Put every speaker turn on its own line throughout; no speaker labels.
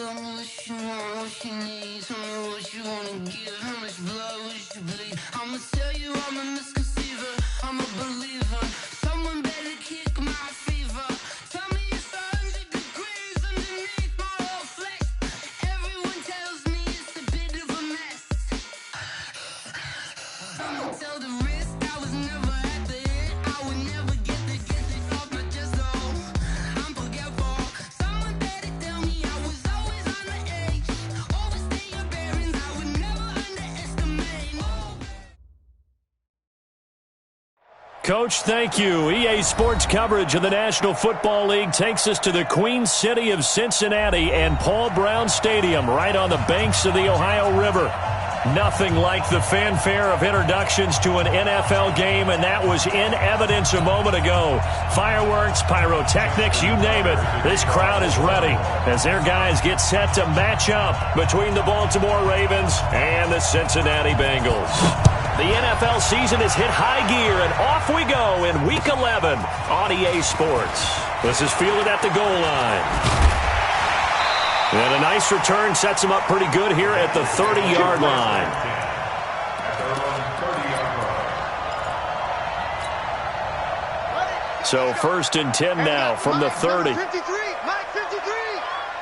Tell me what you want, what you need. Tell me what you wanna give. How much blood would you bleed? I'ma tell you I'm a misconceiver. I'm a believer. Someone better kick my fever. Tell me it's 100 degrees underneath my whole flesh. Everyone tells me it's a bit of a mess. I'ma tell the risk I was never at the hit. I would never get it off my chest though. I'm forgetful. Someone better tell me I was always on the edge. Overstay your bearings. I would never underestimate.
Coach, thank you. EA Sports coverage of the National Football League takes us to the Queen City of Cincinnati and Paul Brown Stadium right on the banks of the Ohio River. Nothing like the fanfare of introductions to an NFL game, and that was in evidence a moment ago. Fireworks, pyrotechnics, you name it. This crowd is ready as their guys get set to match up between the Baltimore Ravens and the Cincinnati Bengals. The NFL season has hit high gear, and off we go in Week 11 on EA Sports. This is fielded at the goal line. And a nice return sets him up pretty good here at the 30-yard line. So 1st and 10 now from the 30.
Mike 53.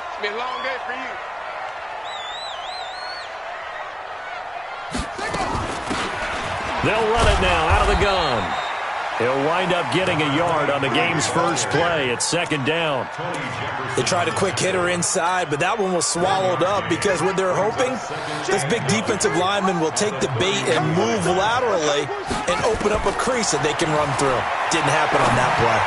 It's been a long day for you.
They'll run it now out of the gun. He'll wind up getting a yard on the game's first play. It's 2nd down.
They tried a quick hitter inside, but that one was swallowed up because what they're hoping, this big defensive lineman will take the bait and move laterally and open up a crease that they can run through. Didn't happen on that play.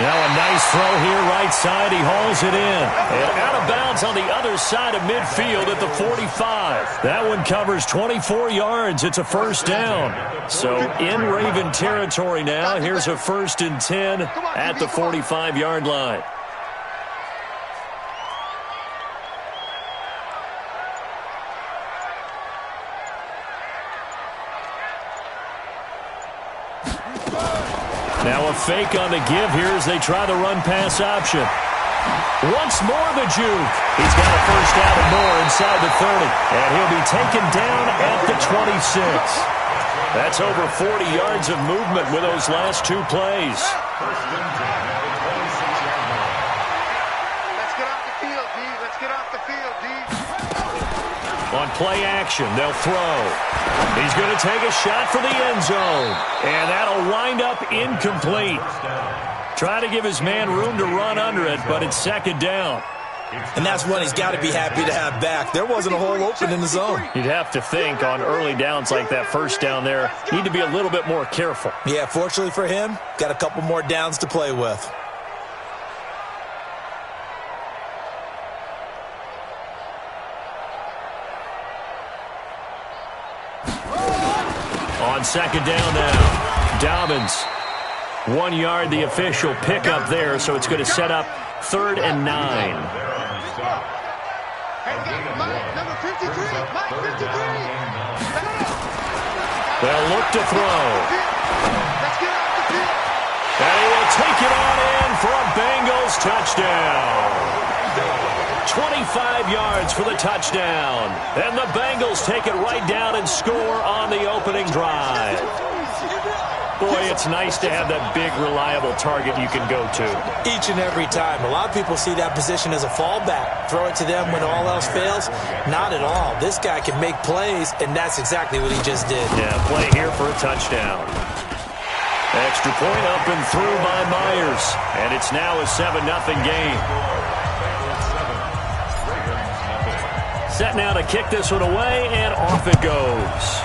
Now a nice throw here right side. He hauls it in. And out of bounds on the other side of midfield at the 45. That one covers 24 yards. It's a 1st down. So in Raven territory now. Here's a 1st and 10 at the 45-yard line. Now a fake on the give here as they try the run-pass option. Once more the juke. He's got a 1st down and more inside the 30. And he'll be taken down at the 26. That's over 40 yards of movement with those last 2 plays.
Let's get off the field, D. Let's get off the field, D.
On play action, they'll throw. He's going to take a shot for the end zone. And that'll wind up incomplete. Try to give his man room to run under it, but it's 2nd down.
And that's one he's got to be happy to have back. There wasn't a hole open in the zone.
You'd have to think on early downs like that 1st down there, need to be a little bit more careful.
Yeah, fortunately for him, got a couple more downs to play with.
On 2nd down now, Dobbins. 1 yard, the official pickup there, so it's going to set up 3rd and 9.
Hey, Mike, number 53. Mike 53.
They'll look to throw.
Let's get off the field.
And he will take it on in for a Bengals touchdown. 25 yards for the touchdown. And the Bengals take it right down and score on the opening drive. Boy, it's nice to have that big, reliable target you can go to.
Each and every time. A lot of people see that position as a fallback. Throw it to them when all else fails. Not at all. This guy can make plays, and that's exactly what he just did.
Yeah, play here for a touchdown. Extra point up and through by Myers. And it's now a 7-0 game. Set now to kick this one away, and off it goes.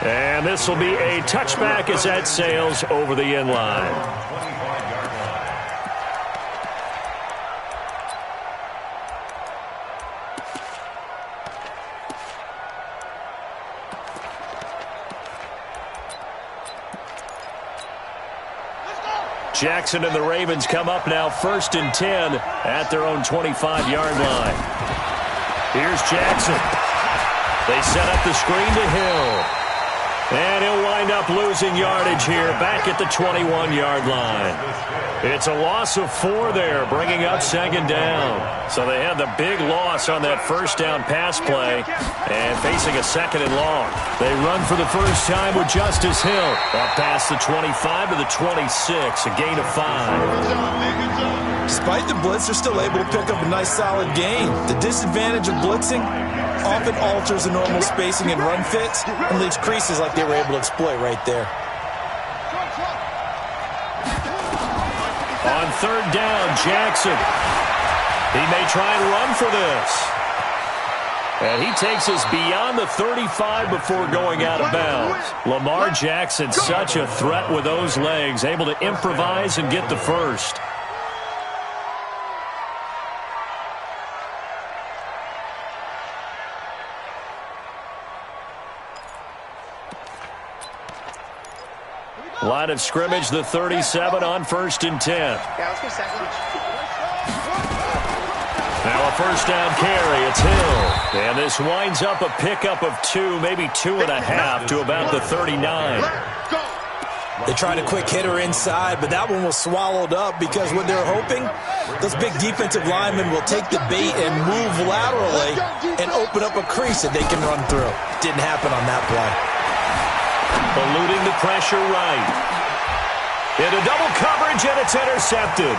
And this will be a touchback as that sails over the end line. Jackson and the Ravens come up now 1st and 10 at their own 25-yard line. Here's Jackson. They set up the screen to Hill. And he'll wind wind up losing yardage here back at the 21-yard line. It's a loss of 4 there, bringing up second down. So they had the big loss on that first down pass play and facing a second and long. They run for the first time with Justice Hill. Up past the 25 to the 26, a gain of 5.
Despite the blitz, they're still able to pick up a nice solid gain. The disadvantage of blitzing often alters the normal spacing and run fits and leaves creases like they were able to exploit right there.
On third down, Jackson. He may try and run for this. And he takes us beyond the 35 before going out of bounds. Lamar Jackson, such a threat with those legs, able to improvise and get the first. Line of scrimmage, the 37 on 1st and 10.
Yeah, let's get second.
Now a first down carry, it's Hill. And this winds up a pickup of 2, maybe 2.5 to about the 39.
They tried a quick hitter inside, but that one was swallowed up because what they're hoping, those big defensive linemen will take the bait and move laterally and open up a crease that they can run through. Didn't happen on that play.
Eluding the pressure right. Into double coverage, and it's intercepted.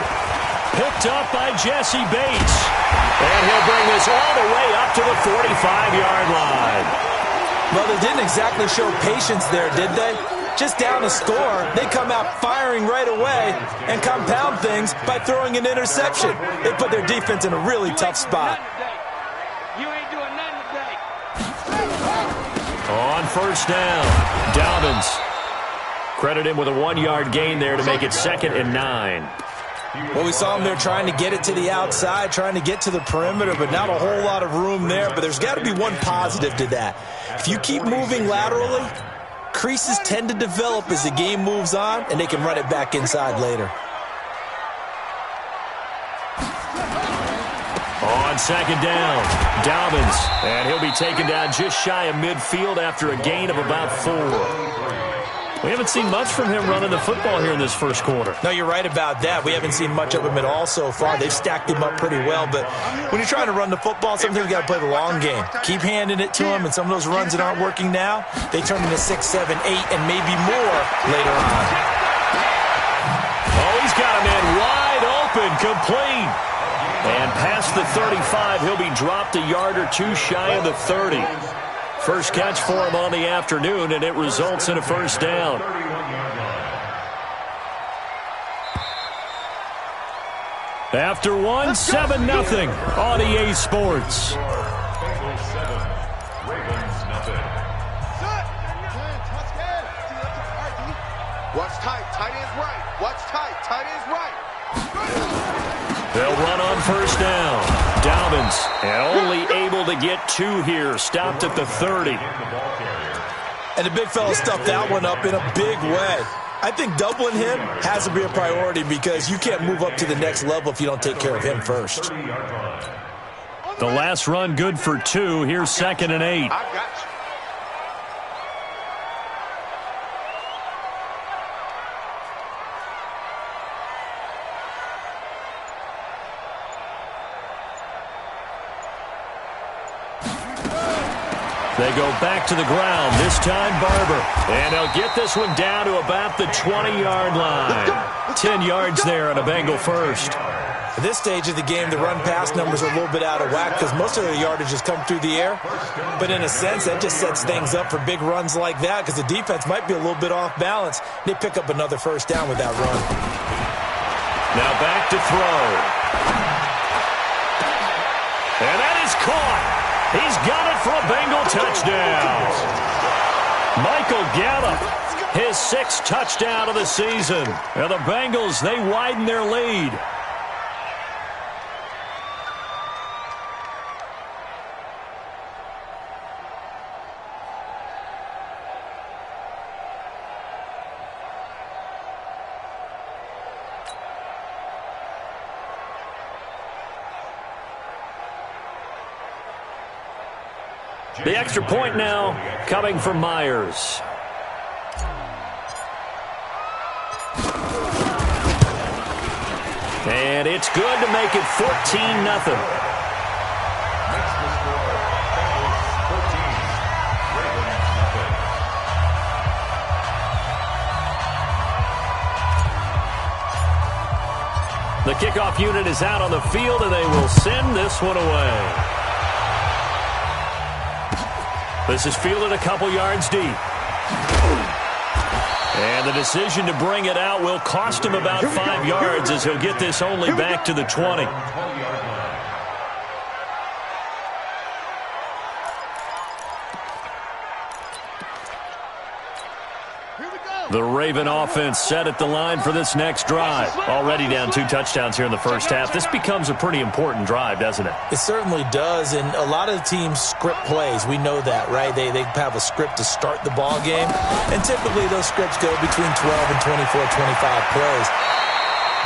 Picked up by Jesse Bates. And he'll bring this all the way up to the 45-yard line.
Well, they didn't exactly show patience there, did they? Just down a score, they come out firing right away and compound things by throwing an interception. They put their defense in a really tough spot.
You ain't doing nothing today.
On first down, Dobbins. Credit him with a 1-yard gain there to make it 2nd and 9.
Well, we saw him there trying to get it to the outside, trying to get to the perimeter, but not a whole lot of room there. But there's got to be one positive to that. If you keep moving laterally, creases tend to develop as the game moves on, and they can run it back inside later.
On second down, Dobbins. And he'll be taken down just shy of midfield after a gain of about 4. We haven't seen much from him running the football here in this first quarter.
No, you're right about that. We haven't seen much of him at all so far. They've stacked him up pretty well, but when you're trying to run the football, sometimes you got to play the long game. Keep handing it to him, and some of those runs that aren't working now, they turn into 6, 7, 8, and maybe more later on.
Oh, he's got a man wide open, complete. And past the 35, he'll be dropped a yard or 2 shy of the 30. First catch for him on the afternoon, and it results in a first down. After one, 7-0 on EA Sports.
What's tight? Tight end's right. What's tight? Tight end's right.
They'll run on first down. Dobbins, and only able to get 2 here. Stopped at the 30.
And the big fella stuffed that one up in a big way. I think doubling him has to be a priority because you can't move up to the next level if you don't take care of him first.
The last run good for 2. Here's 2nd and 8.
I got you.
They go back to the ground, this time Barber. And they'll get this one down to about the 20-yard line. 10 yards there on a Bengal first.
At this stage of the game, the run-pass numbers are a little bit out of whack because most of the yardage has come through the air. But in a sense, that just sets things up for big runs like that because the defense might be a little bit off balance. They pick up another first down with that run.
Now back to throw. And that is caught. He's got it for a Bengal touchdown. Michael Gallup, his 6th touchdown of the season. And the Bengals, they widen their lead. The extra point now coming from Myers. And it's good to make it 14-0. The kickoff unit is out on the field, and they will send this one away. This is fielded a couple yards deep. And the decision to bring it out will cost him about 5 yards as he'll get this only back to the 20. The Raven offense set at the line for this next drive. Already down 2 touchdowns here in the first half. This becomes a pretty important drive, doesn't it?
It certainly does, and a lot of the teams script plays. We know that, right? They have a script to start the ball game, and typically those scripts go between 12 and 24, 25 plays.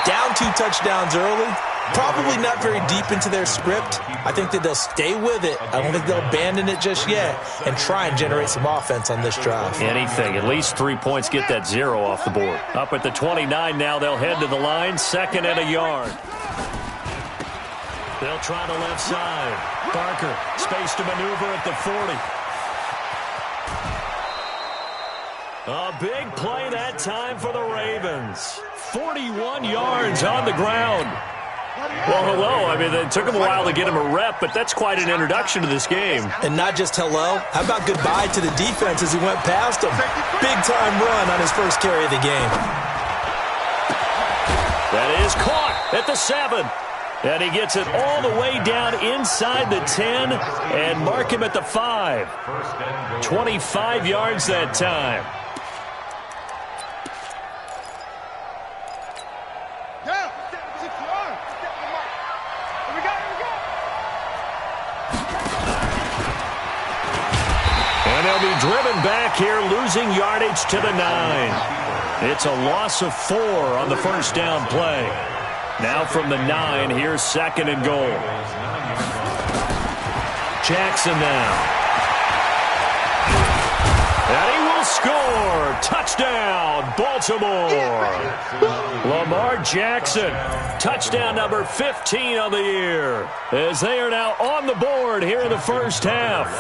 Down 2 touchdowns early, probably not very deep into their script. I think that they'll stay with it. I don't think they'll abandon it just yet and try and generate some offense on this drive.
Anything. At least 3 points, get that 0 off the board. Up at the 29 now, they'll head to the line, 2nd and a yard. They'll try the left side. Barker, space to maneuver at the 40. A big play that time for the Ravens. 41 yards on the ground. Well, hello. I mean, it took him a while to get him a rep, but that's quite an introduction to this game.
And not just hello. How about goodbye to the defense as he went past him? Big-time run on his first carry of the game.
That is caught at the 7. And he gets it all the way down inside the 10 and mark him at the 5. 25 yards that time. They'll be driven back here, losing yardage to the 9. It's a loss of 4 on the first down play. Now from the 9, here's 2nd and goal. Jackson now. And he will score. Touchdown, Baltimore. Lamar Jackson, touchdown number 15 on the year, as they are now on the board here in the first half.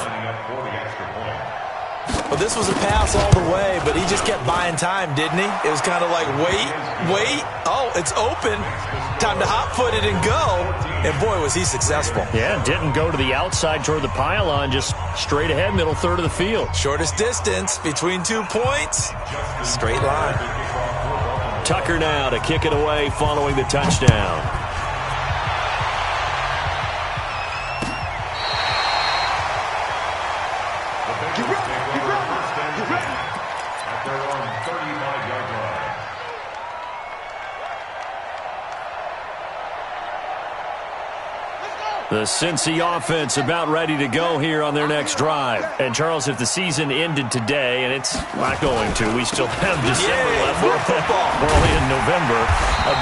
Well, this was a pass all the way, but he just kept buying time, didn't he? It was kind of like, wait. Oh, it's open. Time to hot-foot it and go. And, boy, was he successful.
Yeah, didn't go to the outside toward the pylon, just straight ahead, middle third of the field.
Shortest distance between 2 points. Straight line.
Tucker now to kick it away following the touchdown. The Cincy offense about ready to go here on their next drive. And, Charles, if the season ended today, and it's not going to, we still have December left.
More football.
We're only in November.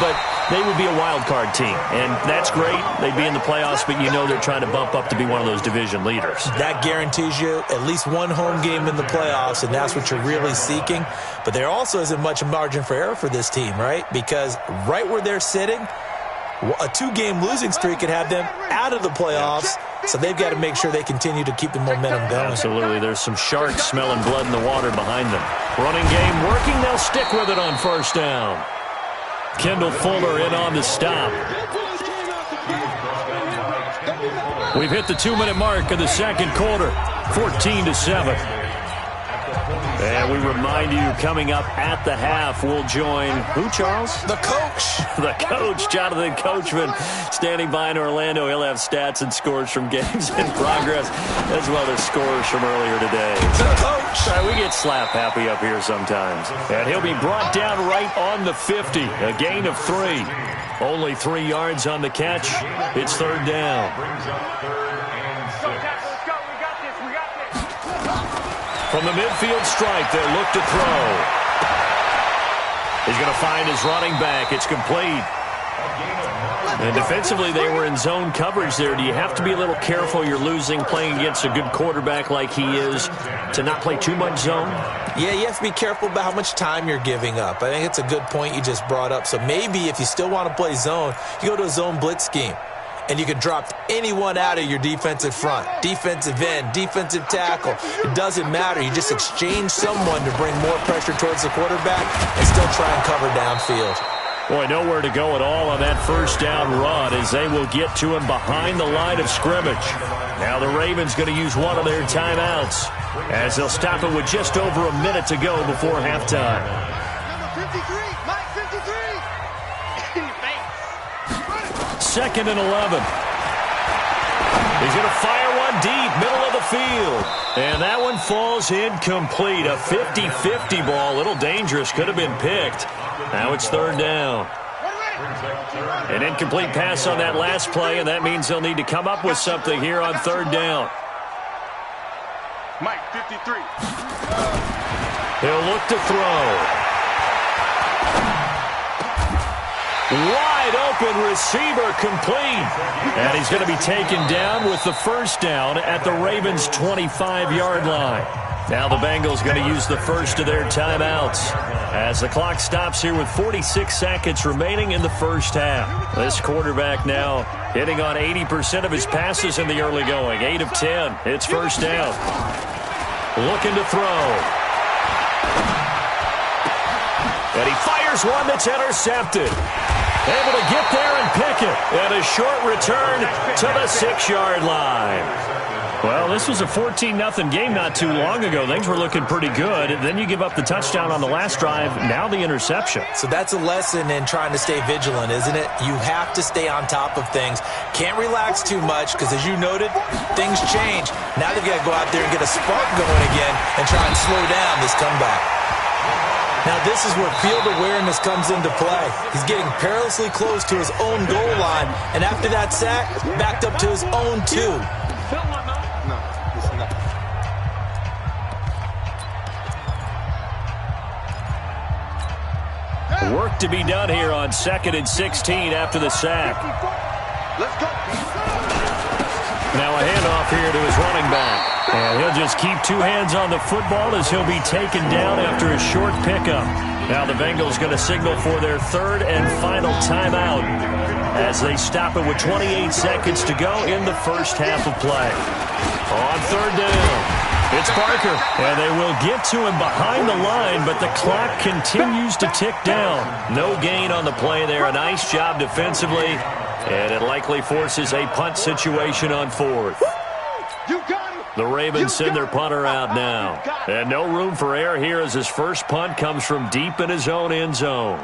But they would be a wild card team, and that's great. They'd be in the playoffs, but you know they're trying to bump up to be one of those division leaders.
That guarantees you at least one home game in the playoffs, and that's what you're really seeking. But there also isn't much margin for error for this team, right? Because right where they're sitting, a 2-game losing streak could have them out of the playoffs, so they've got to make sure they continue to keep the momentum going.
Absolutely. There's some sharks smelling blood in the water behind them. Running game working. They'll stick with it on first down. Kendall Fuller in on the stop. We've hit the 2-minute mark of the second quarter, 14-7. And we remind you, coming up at the half, we'll join who, Charles?
The coach.
The coach, Jonathan Coachman, standing by in Orlando. He'll have stats and scores from games in progress, as well as scores from earlier today.
The coach.
We get slap happy up here sometimes. And he'll be brought down right on the 50, a gain of 3. Only 3 yards on the catch. It's third down. From the midfield strike, they'll look to throw. He's going to find his running back. It's complete. And defensively, they were in zone coverage there. Do you have to be a little careful? You're losing playing against a good quarterback like he is to not play too much zone?
Yeah, you have to be careful about how much time you're giving up. I think it's a good point you just brought up. So maybe if you still want to play zone, you go to a zone blitz scheme. And you can drop anyone out of your defensive front, defensive end, defensive tackle. It doesn't matter. You just exchange someone to bring more pressure towards the quarterback and still try and cover downfield.
Boy, nowhere to go at all on that first down run as they will get to him behind the line of scrimmage. Now the Ravens going to use one of their timeouts as they'll stop it with just over a minute to go before halftime.
Number 53, Mike 53.
Second and 11. He's going to fire one deep, middle of the field. And that one falls incomplete. A 50-50 ball, a little dangerous, could have been picked. Now it's third down. An incomplete pass on that last play, and that means they'll need to come up with something here on third down.
Mike 53.
He'll look to throw. Wide open receiver complete. And he's going to be taken down with the first down at the Ravens' 25-yard line. Now the Bengals going to use the first of their timeouts as the clock stops here with 46 seconds remaining in the first half. This quarterback now hitting on 80% of his passes in the early going. 8 of 10. It's first down. Looking to throw. And he fires one that's intercepted. Able to get there and pick it. And a short return to the 6-yard line. Well, this was a 14-0 game not too long ago. Things were looking pretty good. Then you give up the touchdown on the last drive. Now the interception.
So that's a lesson in trying to stay vigilant, isn't it? You have to stay on top of things. Can't relax too much because, as you noted, things change. Now they've got to go out there and get a spark going again and try and slow down this comeback. Now this is where field awareness comes into play. He's getting perilously close to his own goal line, and after that sack, backed up to his own 2.
Work to be done here on 2nd and 16 after the sack.
Let's go.
Now a handoff here to his running back. And he'll just keep 2 hands on the football as he'll be taken down after a short pickup. Now the Bengals going to signal for their third and final timeout as they stop it with 28 seconds to go in the first half of play. On third down, it's Parker. And they will get to him behind the line, but the clock continues to tick down. No gain on the play there. A nice job defensively. And it likely forces a punt situation on 4th.
You got it.
The Ravens send their punter out now. And no room for error here as his first punt comes from deep in his own end zone.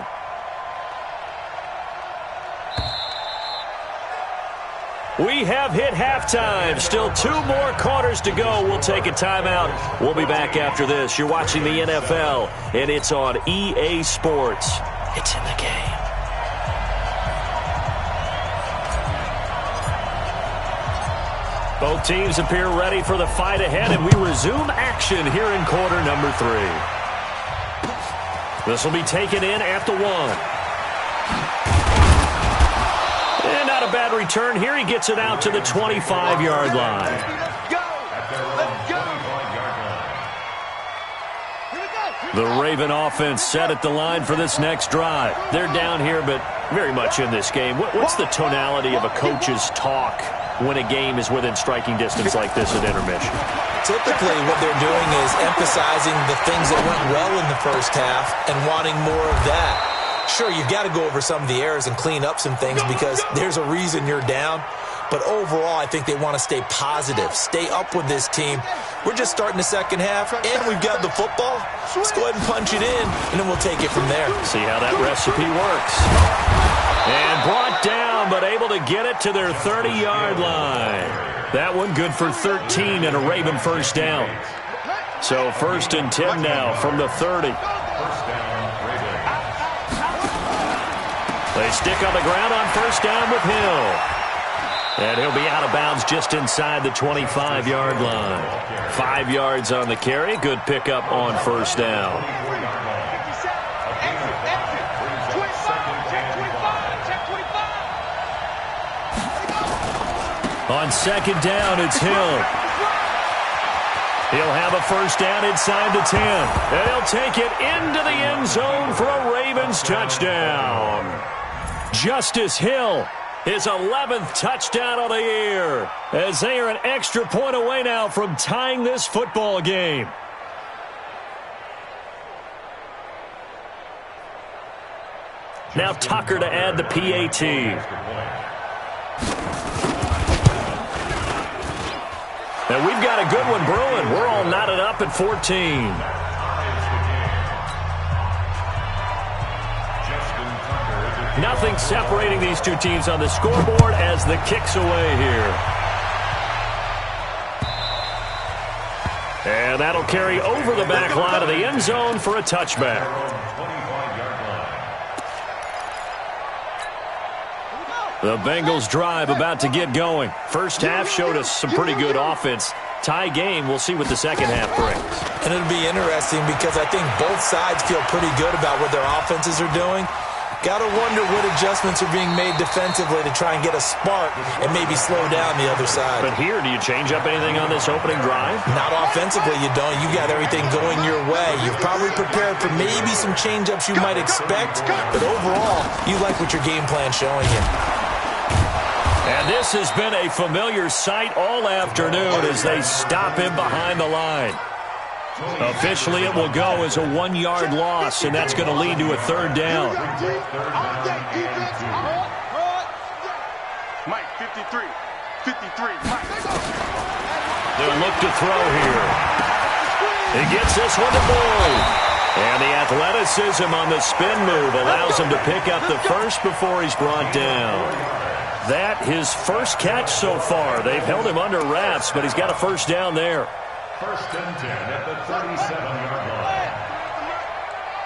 We have hit halftime. Still 2 more quarters to go. We'll take a timeout. We'll be back after this. You're watching the NFL, and it's on EA Sports. It's in the game. Both teams appear ready for the fight ahead, and we resume action here in quarter number 3. This will be taken in at the 1. And not a bad return here. He gets it out to the 25-yard line. The Raven offense set at the line for this next drive. They're down here, but very much in this game. What's the tonality of a coach's talk when a game is within striking distance like this at intermission?
Typically, what they're doing is emphasizing the things that went well in the first half and wanting more of that. Sure, you've got to go over some of the errors and clean up some things because there's a reason you're down. But overall, I think they want to stay positive, stay up with this team. We're just starting the second half, and we've got the football. Let's go ahead and punch it in, and then we'll take it from there.
See how that recipe works. And brought down, but able to get it to their 30-yard line. That one good for 13 and a Raven first down. So 1st and 10 now from the 30. They stick on the ground on first down with Hill. And he'll be out of bounds just inside the 25-yard line. 5 yards on the carry. Good pickup on first down. On second down, it's Hill. He'll have a first down inside the 10. And he'll take it into the end zone for a Ravens touchdown. Justice Hill, his 11th touchdown of the year, as they are an extra point away now from tying this football game. Now Tucker to add the PAT. And we've got a good one brewing. We're all knotted up at 14. Nothing separating these two teams on the scoreboard as the kick's away here. And that'll carry over the back line of the end zone for a touchback. The Bengals drive about to get going. First half showed us some pretty good offense. Tie game, we'll see what the second half brings.
And it'll be interesting because I think both sides feel pretty good about what their offenses are doing. Got to wonder what adjustments are being made defensively to try and get a spark and maybe slow down the other side.
But here, do you change up anything on this opening drive?
Not offensively, you don't. You got everything going your way. You're probably prepared for maybe some change-ups you might expect, but overall, you like what your game plan's showing you.
And this has been a familiar sight all afternoon as they stop him behind the line. Officially, it will go as a 1-yard loss, and that's going to lead to a third down.
Mike, 53, Mike.
They'll look to throw here. He gets this one to Boyd. And the athleticism on the spin move allows him to pick up the first before he's brought down. That his first catch so far. They've held him under wraps, but he's got a first down there.
First and 10 at the 37-yard line.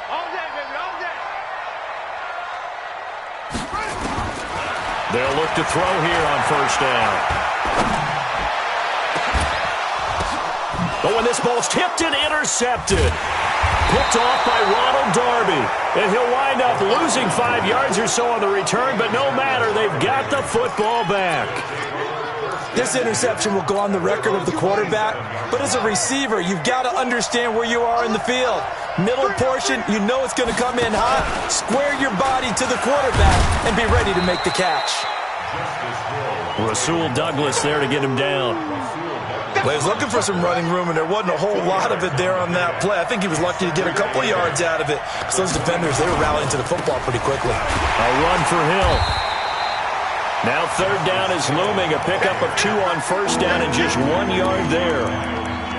All day, baby, all day.
They'll look to throw here on first down. But when this ball's tipped and intercepted. Picked off by Ronald Darby. And he'll wind up losing 5 yards or so on the return, but no matter, they've got the football back.
This interception will go on the record of the quarterback, but as a receiver, you've got to understand where you are in the field. Middle portion, you know it's going to come in hot. Square your body to the quarterback and be ready to make the catch.
Rasul Douglas there to get him down.
Well, he was looking for some running room, and there wasn't a whole lot of it there on that play. I think he was lucky to get a couple of yards out of it, because those defenders, they were rallying to the football pretty quickly.
A run for Hill. Now third down is looming. A pickup of 2 on first down and just 1 yard there.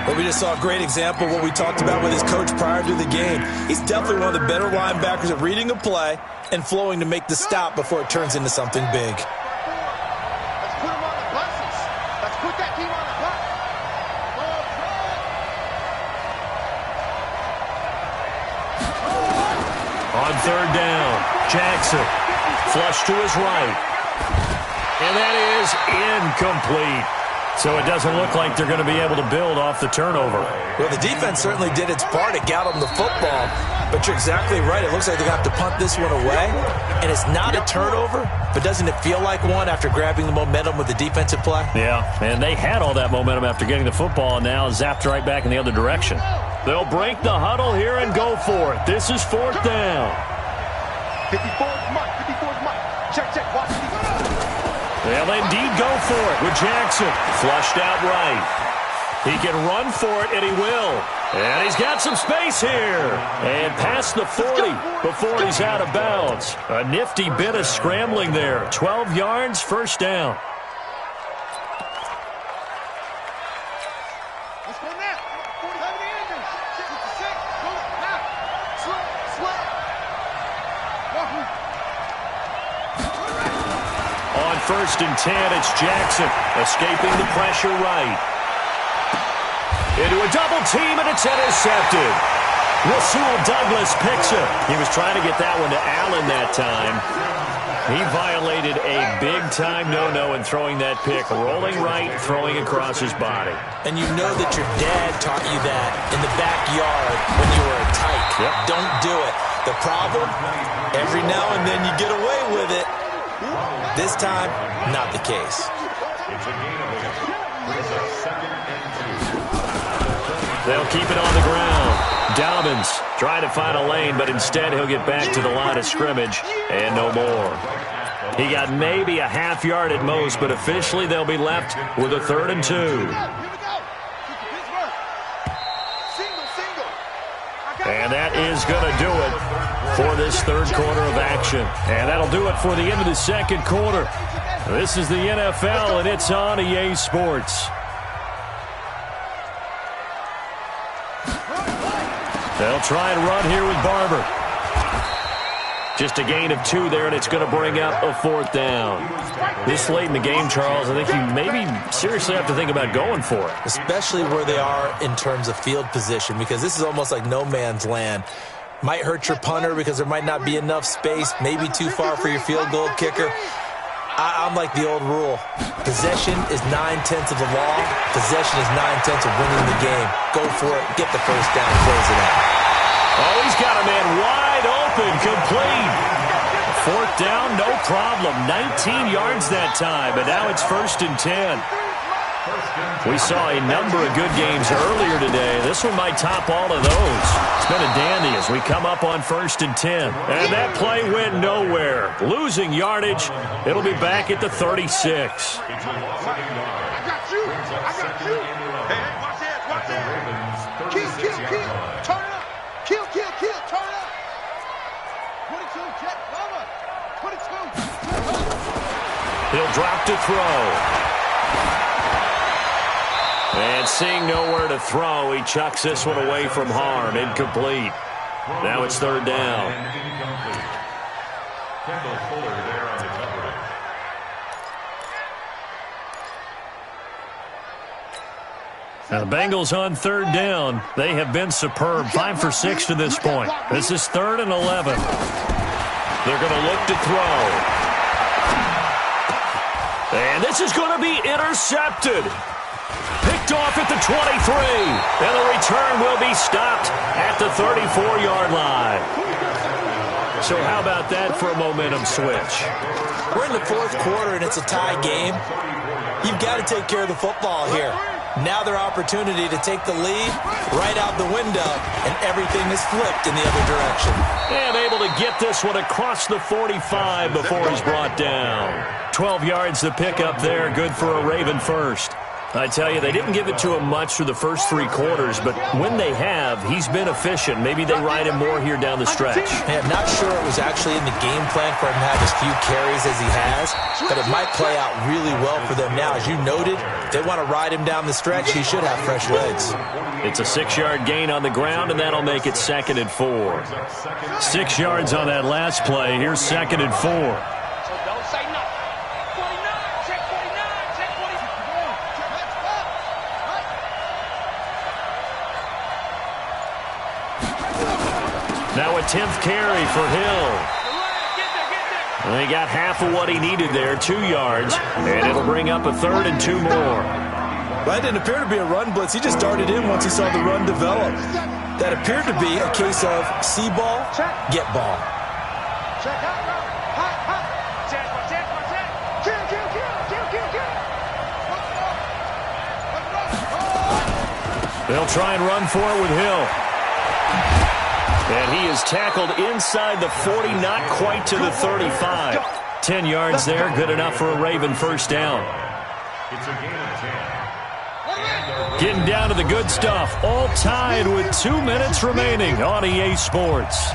Well, we just saw a great example of what we talked about with his coach prior to the game. He's definitely one of the better linebackers at reading a play and flowing to make the stop before it turns into something big.
Let's put him on the buses. Let's put that team on the bus.
On third down, Jackson. Flush to his right. And that is incomplete. So it doesn't look like they're going to be able to build off the turnover.
Well, the defense certainly did its part. It got them the football. But you're exactly right. It looks like they're going to have to punt this one away. And it's not a turnover, but doesn't it feel like one after grabbing the momentum with the defensive play?
Yeah, and they had all that momentum after getting the football and now zapped right back in the other direction. They'll break the huddle here and go for it. This is fourth down.
54's Mike, 54's Mike. Check, watch the defense.
They'll indeed go for it with Jackson. Flushed out right. He can run for it, and he will. And he's got some space here. And past the 40 before he's out of bounds. A nifty bit of scrambling there. 12 yards, first down.
Let's go now. 45 to Andrews. 66. Go now. Slip.
On first and 10, it's Jackson escaping the pressure right. Into a double team, and it's intercepted. Rasul Douglas picks it. He was trying to get that one to Allen that time. He violated a big-time no-no in throwing that pick. Rolling right, throwing across his body.
And you know that your dad taught you that in the backyard when you were a tyke.
Yep.
Don't do it. The problem, every now and then you get away with it. This time, not the case.
It's a gain of 8. Brings up 2nd and 2.
They'll keep it on the ground. Dobbins trying to find a lane, but instead he'll get back to the line of scrimmage and no more. He got maybe a half yard at most, but officially they'll be left with a 3rd and 2. And that is going to do it for this 3rd quarter of action. And that'll do it for the end of the 2nd quarter. This is the NFL, and it's on EA Sports. They'll try and run here with Barber. Just a gain of 2 there, and it's going to bring up a 4th down. This late in the game, Charles, I think you maybe seriously have to think about going for it.
Especially where they are in terms of field position, because this is almost like no man's land. Might hurt your punter because there might not be enough space, maybe too far for your field goal kicker. I'm like the old rule. Possession is 9/10 of the law. Possession is 9/10 of winning the game. Go for it. Get the first down. Close it out.
Oh, he's got a man wide open, complete. 4th down, no problem. 19 yards that time, but now it's 1st and 10. We saw a number of good games earlier today. This one might top all of those. It's been a dandy as we come up on 1st and 10. And that play went nowhere. Losing yardage. It'll be back at the 36.
I got you. Hey, watch that, watch that. Kill, turn it up. Kill, turn it up. 22, jet, mama. 22.
He'll drop to throw. And seeing nowhere to throw, he chucks this one away from harm. Incomplete. Now it's 3rd down.
Kendall Fuller there on the coverage.
Now the Bengals on 3rd down. They have been superb. 5 for 6 to this point. This is 3rd and 11. They're going to look to throw. And this is going to be intercepted. Picked off at the 23. And the return will be stopped at the 34-yard line. So how about that for a momentum switch?
We're in the 4th quarter, and it's a tie game. You've got to take care of the football here. Now their opportunity to take the lead right out the window, and everything is flipped in the other direction.
And able to get this one across the 45 before he's brought down. 12 yards to pick up there. Good for a Raven first. I tell you, they didn't give it to him much through the first 3 quarters, but when they have, he's been efficient. Maybe they ride him more here down the stretch.
Hey, I'm not sure it was actually in the game plan for him to have as few carries as he has, but it might play out really well for them now. As you noted, they want to ride him down the stretch. He should have fresh legs.
It's a 6-yard gain on the ground, and that'll make it 2nd and 4. 6 yards on that last play. Here's 2nd and 4. Now a 10th carry for Hill. And he got half of what he needed there, 2 yards, and it'll bring up a 3rd and 2 more.
That didn't appear to be a run blitz. He just darted in once he saw the run develop. That appeared to be a case of see ball, get ball.
Check out, hot. Check. Kill.
They'll try and run for it with Hill. And he is tackled inside the 40, not quite to the 35. 10 yards there, good enough for a Raven first down.
It's a gain of 10.
Getting down to the good stuff, all tied with 2 minutes remaining on EA Sports.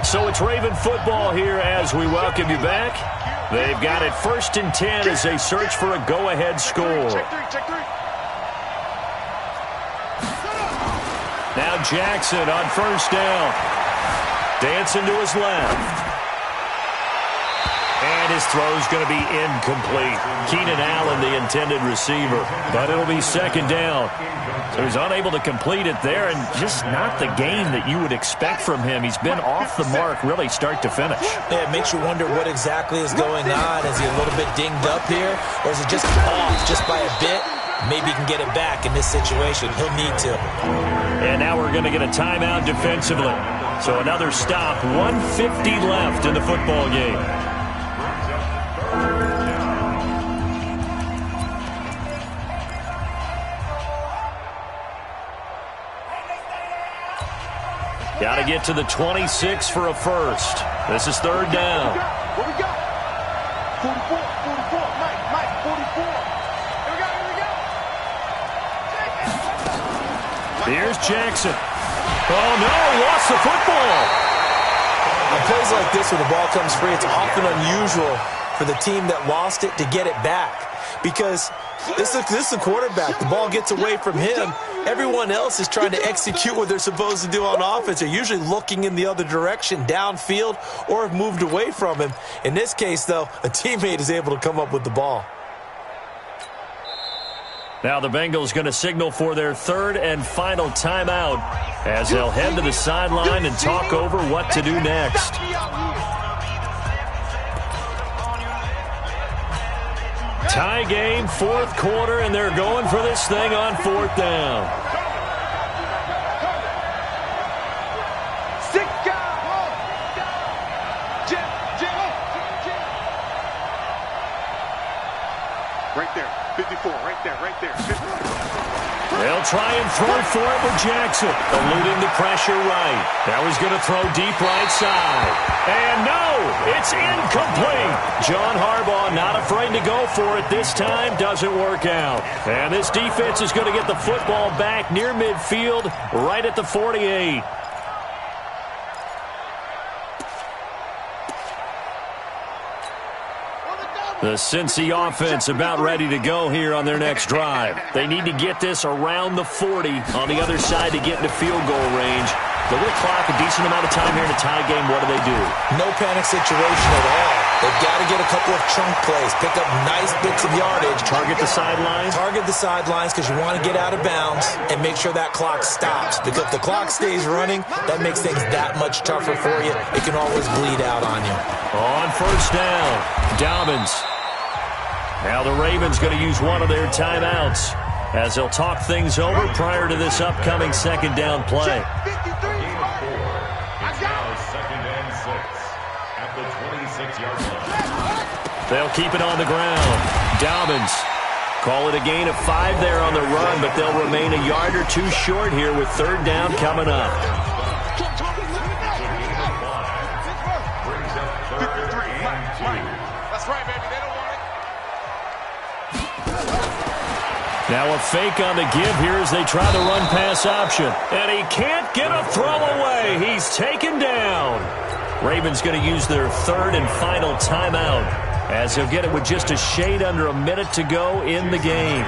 So it's Raven football here as we welcome you back. They've got it 1st and 10 as they search for a go-ahead score.
Check 3.
Now Jackson on first down. Dancing to his left. And his throw's going to be incomplete. Keenan Allen, the intended receiver. But it'll be 2nd down. So he's unable to complete it there, and just not the game that you would expect from him. He's been off the mark really start to finish.
Yeah, it makes you wonder what exactly is going on. Is he a little bit dinged up here, or is it just off just by a bit? Maybe he can get it back in this situation. He'll need to.
And now we're going to get a timeout defensively. So another stop, 1:50 left in the football game. Got to get to the 26 for a first. This is third down.
What we got? 44, 44. Mike, 44. Here we go.
Here's Jackson. Oh, no, lost the football.
On plays like this where the ball comes free, it's often unusual for the team that lost it to get it back. Because this is the quarterback. The ball gets away from him. Everyone else is trying to execute what they're supposed to do on offense. They're usually looking in the other direction, downfield, or have moved away from him. In this case, though, a teammate is able to come up with the ball.
Now the Bengals going to signal for their third and final timeout as they'll head to the sideline and talk over what to do next. Tie game, fourth quarter, and they're going for this thing on fourth down.
Right there, 54, right there, right there. 54.
They'll try and throw for it with Jackson, eluding the pressure right. Now he's going to throw deep right side. And no, it's incomplete. John Harbaugh not afraid to go for it this time. Doesn't work out. And this defense is going to get the football back near midfield, right at the 48. The Cincy offense about ready to go here on their next drive. They need to get this around the 40 on the other side to get into field goal range. They're going to clock a decent amount of time here in a tie game. What do?
No panic situation at all. They've got to get a couple of chunk plays, pick up nice bits of yardage.
Target the sidelines?
Target the sidelines because you want to get out of bounds and make sure that clock stops. Because if the clock stays running, that makes things that much tougher for you. It can always bleed out on you.
On first down, Dobbins. Now the Ravens going to use one of their timeouts as they'll talk things over prior to this upcoming second down play. They'll keep it on the ground. Dobbins. Call it a gain of 5 there on the run, but they'll remain a yard or two short here with third down coming up.
That's right, baby. They don't want it.
Now a fake on the give here as they try the run-pass option. And he can't get a throw away. He's taken down. Ravens going to use their third and final timeout as they'll get it with just a shade under a minute to go in the game.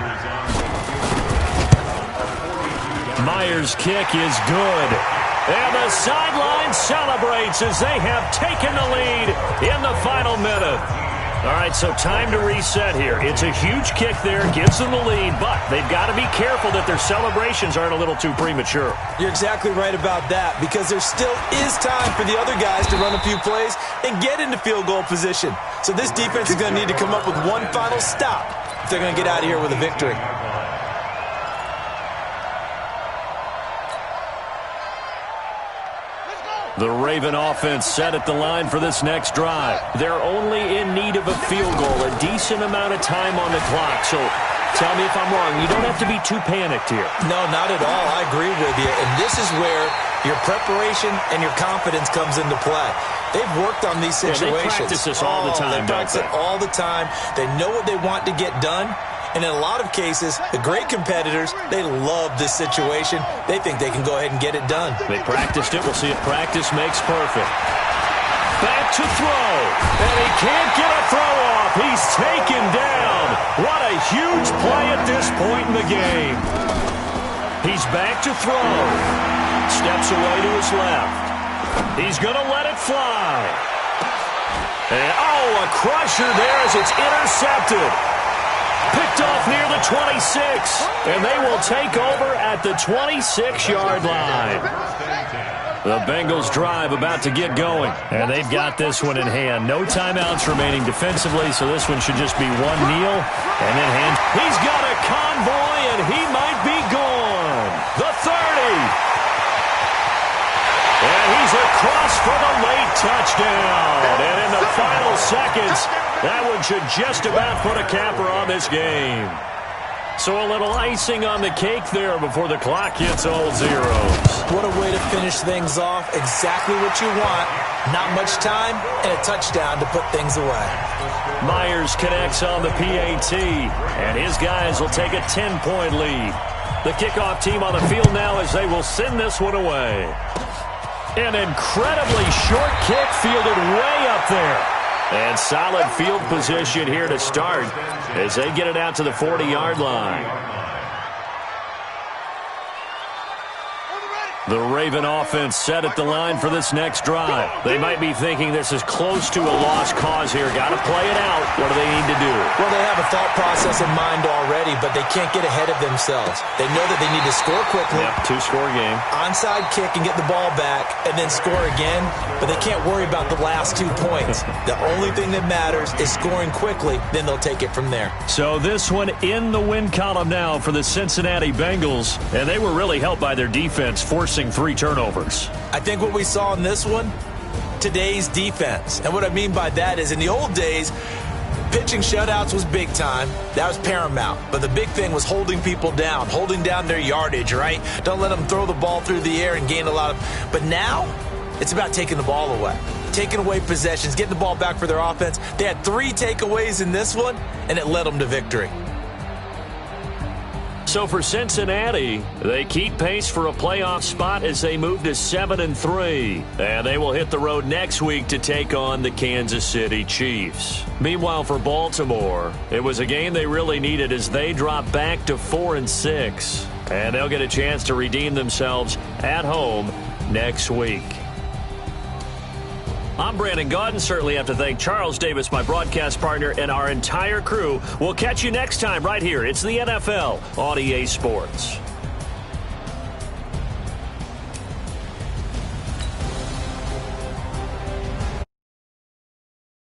Myers' kick is good. And the sideline celebrates as they have taken the lead in the final minute. All right, so time to reset here. It's a huge kick there, gives them the lead, but they've got to be careful that their celebrations aren't a little too premature.
You're exactly right about that because there still is time for the other guys to run a few plays and get into field goal position. So this defense is going to need to come up with one final stop if they're going to get out of here with a victory.
The Raven offense set at the line for this next drive. They're only in need of a field goal, a decent amount of time on the clock. So tell me if I'm wrong. You don't have to be too panicked here.
No, not at all. I agree with you. And this is where your preparation and your confidence comes into play. They've worked on these situations.
Yeah, they practice this all the time,
They practice it all the time. They know what they want to get done. And in a lot of cases, the great competitors, they love this situation. They think they can go ahead and get it done.
They practiced it. We'll see if practice makes perfect. Back to throw. And he can't get a throw off. He's taken down. What a huge play at this point in the game. He's back to throw. Steps away to his left. He's going to let it fly. And, oh, a crusher there as it's intercepted. Picked off near the 26, and they will take over at the 26-yard line. The Bengals drive about to get going, and they've got this one in hand. No timeouts remaining defensively, so this one should just be one kneel, and then hand. He's got a convoy, and he might be gone. The 30. And he's across for the late touchdown. And in the final seconds, that one should just about put a capper on this game. So a little icing on the cake there before the clock hits all zeros.
What a way to finish things off. Exactly what you want. Not much time and a touchdown to put things away.
Myers connects on the PAT, and his guys will take a 10-point lead. The kickoff team on the field now as they will send this one away. An incredibly short kick fielded way up there. And solid field position here to start as they get it out to the 40-yard line. The Raven offense set at the line for this next drive. They might be thinking this is close to a lost cause here. Got to play it out. What do they need to do?
Well, they have a thought process in mind already, but they can't get ahead of themselves. They know that they need to score quickly.
Yep, two-score game.
Onside kick and get the ball back and then score again, but they can't worry about the last 2 points. The only thing that matters is scoring quickly, then they'll take it from there.
So this one in the win column now for the Cincinnati Bengals, and they were really helped by their defense, forcing 3 turnovers.
I think what we saw in this one, today's defense. And what I mean by that is in the old days, pitching shutouts was big time. That was paramount. But the big thing was holding people down, holding down their yardage, right? Don't let them throw the ball through the air and gain a lot of... But now, it's about taking the ball away. Taking away possessions, getting the ball back for their offense. They had 3 takeaways in this one, and it led them to victory.
So for Cincinnati, they keep pace for a playoff spot as they move to 7-3. And they will hit the road next week to take on the Kansas City Chiefs. Meanwhile, for Baltimore, it was a game they really needed as they drop back to 4-6. And they'll get a chance to redeem themselves at home next week. I'm Brandon Gaudin. Certainly have to thank Charles Davis, my broadcast partner, and our entire crew. We'll catch you next time right here. It's the NFL on EA Sports.